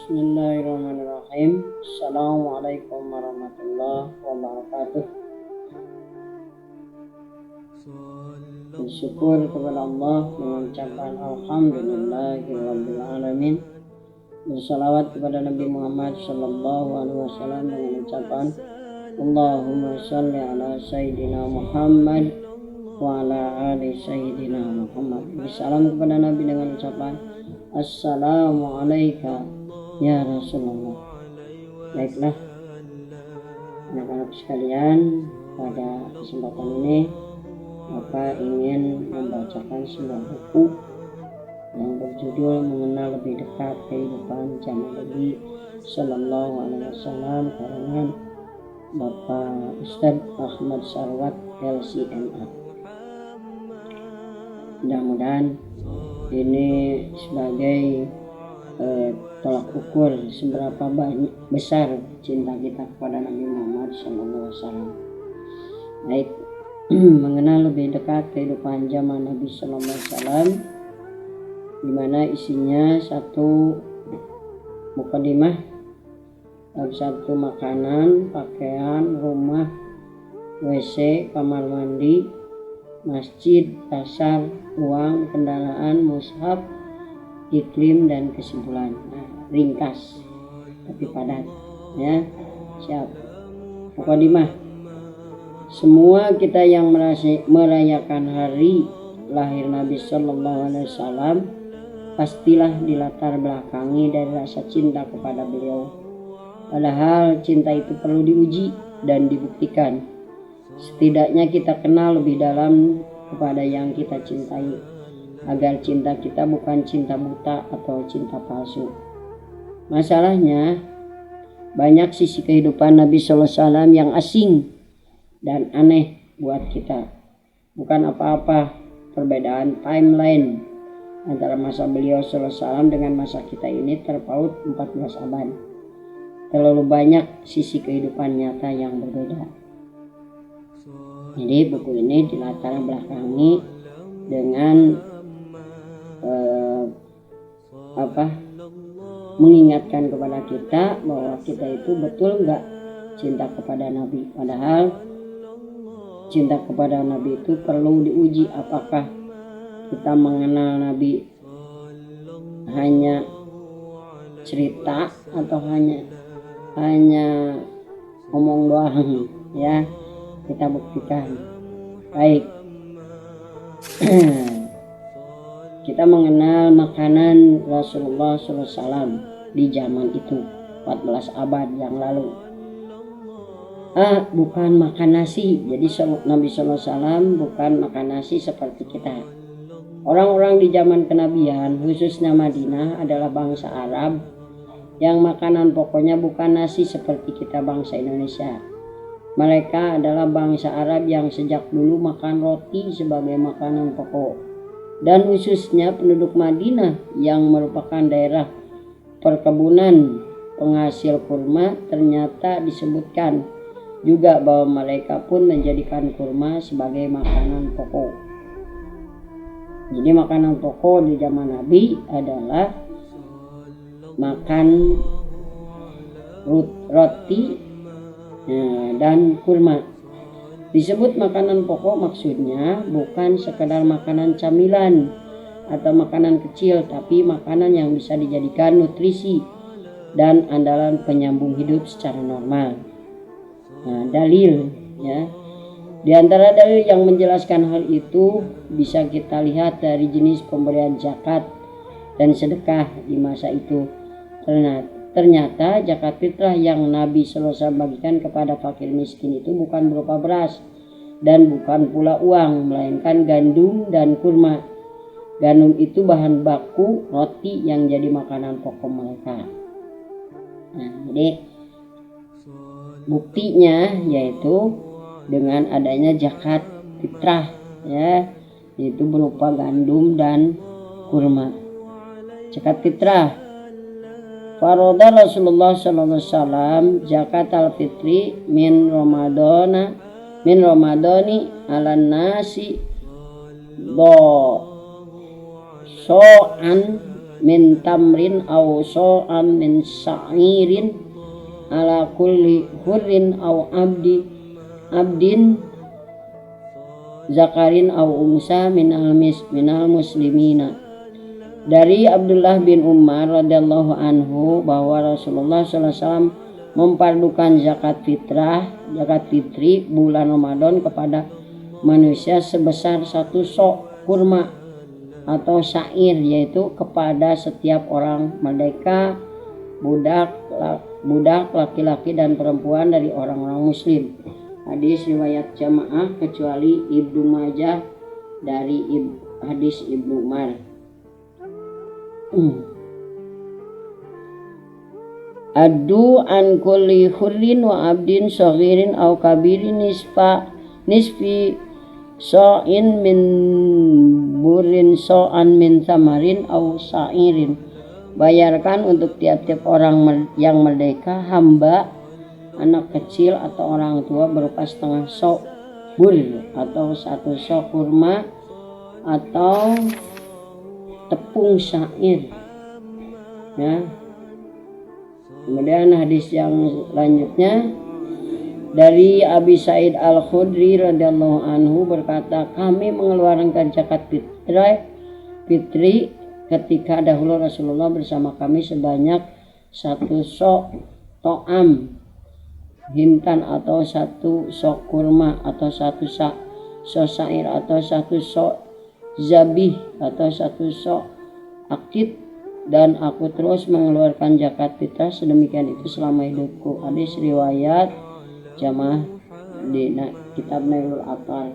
Bismillahirrahmanirrahim. Assalamualaikum warahmatullahi wabarakatuh. Bersyukur kepada Allah dengan ucapan Alhamdulillahirabbil alamin. Bersalawat kepada Nabi Muhammad sallallahu alaihi wasallam dengan ucapan Allahumma shalli ala sayyidina Muhammad wa ala ali sayyidina Muhammad. Bersalam kepada Nabi dengan ucapan Assalamu alayka ya Rasulullah. Baiklah anak-anak sekalian, pada kesempatan ini Bapak ingin membacakan sebuah buku yang berjudul Mengenal Lebih Dekat Kehidupan Jamaah Nabi Sallallahu Alaihi Wasallam karangan Bapak Ustadz Ahmad Sarwat LCMA. Mudah-mudahan ini sebagai tolak ukur seberapa besar cinta kita kepada Nabi Muhammad SAW. Baik, mengenal lebih dekat kehidupan zaman Nabi SAW, di mana isinya satu mukadimah, satu makanan, pakaian, rumah, WC, kamar mandi, masjid, pasar, uang, kendaraan, mushaf, iklim, dan kesimpulan. Ringkas tapi padat, ya. Siap. Mukadimah. Semua kita yang merayakan hari lahir Nabi Sallallahu Alaihi Wasallam pastilah dilatar belakangi dari rasa cinta kepada beliau. Padahal cinta itu perlu diuji dan dibuktikan. Setidaknya kita kenal lebih dalam kepada yang kita cintai, agar cinta kita bukan cinta buta atau cinta palsu. Masalahnya, banyak sisi kehidupan Nabi SAW yang asing dan aneh buat kita. Bukan apa-apa perbedaan timeline antara masa beliau SAW dengan masa kita ini terpaut 14 abad. Terlalu banyak sisi kehidupan nyata yang berbeda. Jadi buku ini dilatar belakangi dengan mengingatkan kepada kita bahwa kita itu betul nggak cinta kepada Nabi. Padahal cinta kepada Nabi itu perlu diuji. Apakah kita mengenal Nabi hanya cerita atau hanya ngomong doang, ya. Kita buktikan. Baik. Kita mengenal makanan Rasulullah SAW di zaman itu 14 abad yang lalu. Bukan makan nasi. Jadi Nabi SAW bukan makan nasi seperti kita. Orang-orang di zaman kenabian, khususnya Madinah, adalah bangsa Arab yang makanan pokoknya bukan nasi seperti kita bangsa Indonesia. Mereka adalah bangsa Arab yang sejak dulu makan roti sebagai makanan pokok. Dan khususnya penduduk Madinah yang merupakan daerah perkebunan penghasil kurma, ternyata disebutkan juga bahwa mereka pun menjadikan kurma sebagai makanan pokok. Jadi makanan pokok di zaman Nabi adalah makan roti dan kurma. Disebut makanan pokok maksudnya bukan sekedar makanan camilan atau makanan kecil, tapi makanan yang bisa dijadikan nutrisi dan andalan penyambung hidup secara normal. Dalil, ya. Di antara dalil yang menjelaskan hal itu bisa kita lihat dari jenis pemberian zakat dan sedekah di masa itu. Ternyata zakat fitrah yang Nabi SAW bagikan kepada fakir miskin itu bukan berupa beras dan bukan pula uang, melainkan gandum dan kurma. Gandum itu bahan baku roti yang jadi makanan pokok mereka. Jadi buktinya yaitu dengan adanya zakat fitrah, ya, yaitu berupa gandum dan kurma. Zakat fitrah. Faroda Rasulullah sallallahu alaihi wasallam zakat al-fitri min Ramadani ala nasi do so'an min tamrin aw so'an min sa'irin ala kulli hurrin aw abdin zakarin aw unsa minal muslimina. Dari Abdullah bin Umar radhiyallahu anhu bahwa Rasulullah SAW memfardukan zakat fitri bulan Ramadan kepada manusia sebesar 1 sok kurma atau syair, yaitu kepada setiap orang merdeka, budak laki-laki dan perempuan dari orang-orang muslim. Hadis riwayat jamaah kecuali Ibnu Majah dari hadis Ibnu Umar. Adu an kulli hurrin wa abdin saghirin aw kabirin nisfi so'in min burin so'an min samarin aw sa'irin. Bayarkan untuk tiap-tiap orang yang merdeka, hamba, anak kecil atau orang tua berupa setengah sok bur atau 1 sok kurma atau tepung syair, ya. Kemudian hadis yang selanjutnya dari Abi Sa'id Al-Khudri radhiyallahu anhu berkata, kami mengeluarkan zakat fitri ketika dahulu Rasulullah bersama kami sebanyak 1 sok to'am hintan atau 1 sok kurma atau 1 sok syair atau 1 sok zabih atau 1 sok akid, dan aku terus mengeluarkan zakat fitrah sedemikian itu selama hidupku. Hadis riwayat jamaah di kitab Nailul Athar.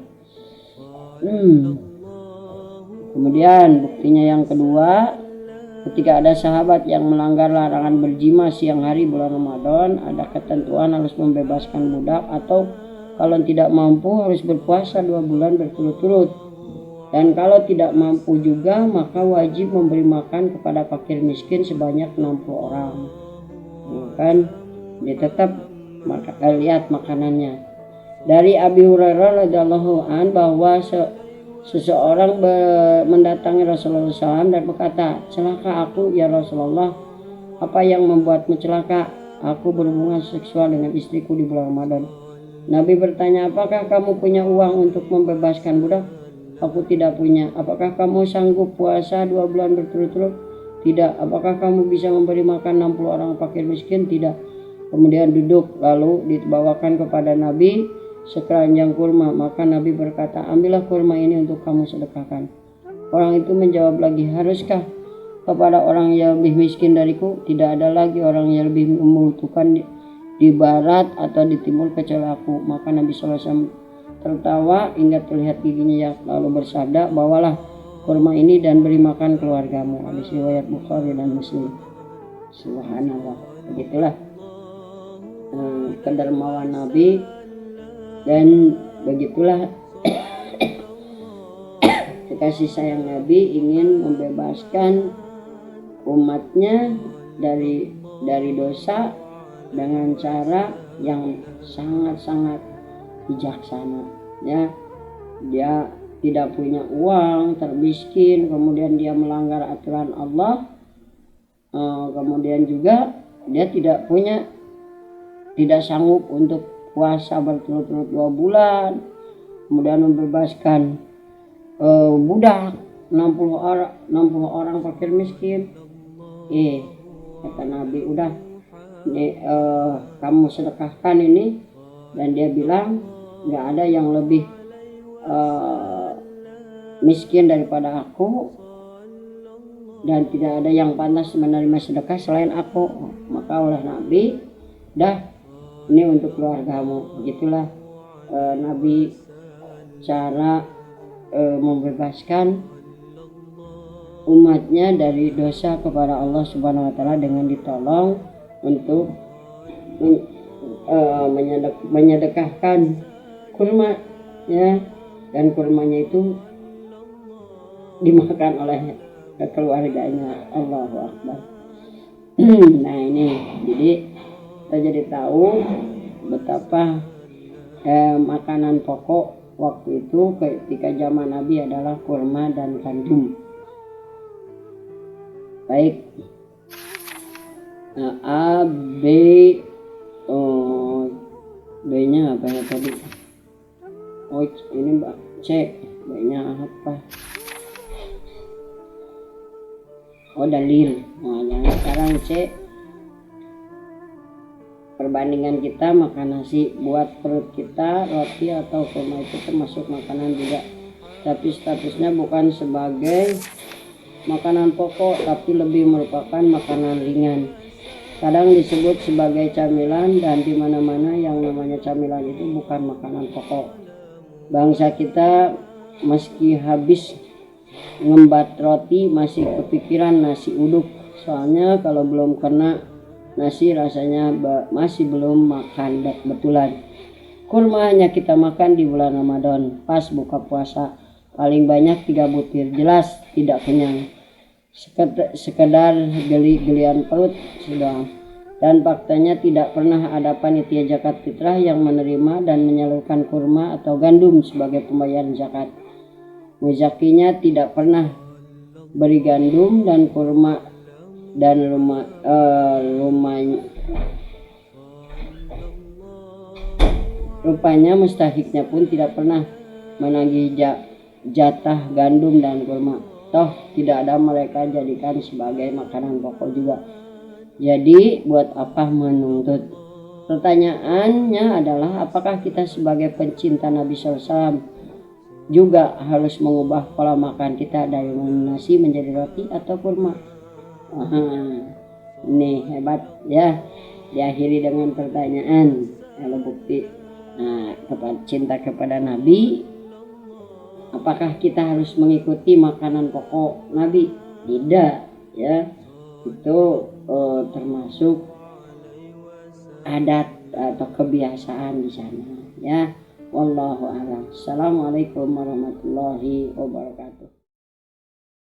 Kemudian buktinya yang kedua, ketika ada sahabat yang melanggar larangan berjima siang hari bulan Ramadan, ada ketentuan harus membebaskan budak atau kalau tidak mampu harus berpuasa 2 bulan berturut-turut. Dan kalau tidak mampu juga maka wajib memberi makan kepada fakir miskin sebanyak 60 orang. Kan dia tetap lihat makanannya. Dari Abi Hurairah radhiyallahu an bahwa seseorang mendatangi Rasulullah SAW dan berkata, celaka aku ya Rasulullah, apa yang membuatmu celaka? Aku berhubungan seksual dengan istriku di bulan Ramadan. Nabi bertanya, apakah kamu punya uang untuk membebaskan budak? Aku tidak punya. Apakah kamu sanggup puasa 2 bulan berturut-turut? Tidak. Apakah kamu bisa memberi makan 60 orang fakir miskin? Tidak. Kemudian duduk, lalu dibawakan kepada Nabi sekeranjang kurma. Maka Nabi berkata, ambillah kurma ini untuk kamu sedekahkan. Orang itu menjawab lagi, haruskah kepada orang yang lebih miskin dariku? Tidak ada lagi orang yang lebih membutuhkan di barat atau di timur kecuali aku. Maka Nabi SAW tertawa hingga terlihat giginya, lalu bersabda, bawalah kurma ini dan beri makan keluargamu. Hadis riwayat Bukhari dan Muslim. Subhanallah. Begitulah kedermawan Nabi, dan begitulah kasih sayang Nabi ingin membebaskan umatnya dari dosa dengan cara yang sangat-sangat bijaksana, ya. Dia tidak punya uang, termiskin, kemudian dia melanggar aturan Allah, kemudian juga dia tidak sanggup untuk puasa berturut-turut 2 bulan, kemudian membebaskan budak 60 orang fakir miskin. Kata Nabi, udah kamu sedekahkan ini. Dan dia bilang, nggak ada yang lebih miskin daripada aku, dan tidak ada yang pantas menerima sedekah selain aku. Maka oleh Nabi, dah ini untuk keluargamu. Begitulah Nabi cara membebaskan umatnya dari dosa kepada Allah Subhanahu Wa Taala dengan ditolong untuk menyedekahkan kurma, ya, dan kurmanya itu dimakan oleh keluarganya. Allahu Akbar. Nah ini kita jadi tahu betapa makanan pokok waktu itu ketika zaman Nabi adalah kurma dan gandum. Baik. Nah, A, B, B-nya apa ya tadi? Oh, ini Mbak C. B-nya apa? Oh, dalil. Nah, yang sekarang C. Perbandingan kita makan nasi buat perut kita, roti atau kurma itu termasuk makanan juga, tapi statusnya bukan sebagai makanan pokok tapi lebih merupakan makanan ringan. Kadang disebut sebagai camilan, dan di mana-mana yang namanya camilan itu bukan makanan pokok. Bangsa kita meski habis ngembat roti masih kepikiran nasi uduk, soalnya kalau belum kena nasi rasanya masih belum makan betulan. Kurma hanya kita makan di bulan Ramadan pas buka puasa, paling banyak 3 butir, jelas tidak kenyang, sekedar geli-gelian perut sudah. Dan faktanya tidak pernah ada panitia zakat fitrah yang menerima dan menyalurkan kurma atau gandum sebagai pembayaran zakat. Muzakinya tidak pernah beri gandum dan kurma, dan rupanya mustahiknya pun tidak pernah menagih jatah gandum dan kurma. Toh tidak ada mereka jadikan sebagai makanan pokok juga. Jadi buat apa menuntut? Pertanyaannya adalah apakah kita sebagai pencinta Nabi SAW juga harus mengubah pola makan kita dari nasi menjadi roti atau kurma? Ini hebat ya. Diakhiri dengan pertanyaan, kalau bukti cinta kepada Nabi, apakah kita harus mengikuti makanan pokok Nabi? Tidak ya, itu termasuk adat atau kebiasaan di sana ya. Wallahu a'lam. Assalamualaikum warahmatullahi wabarakatuh.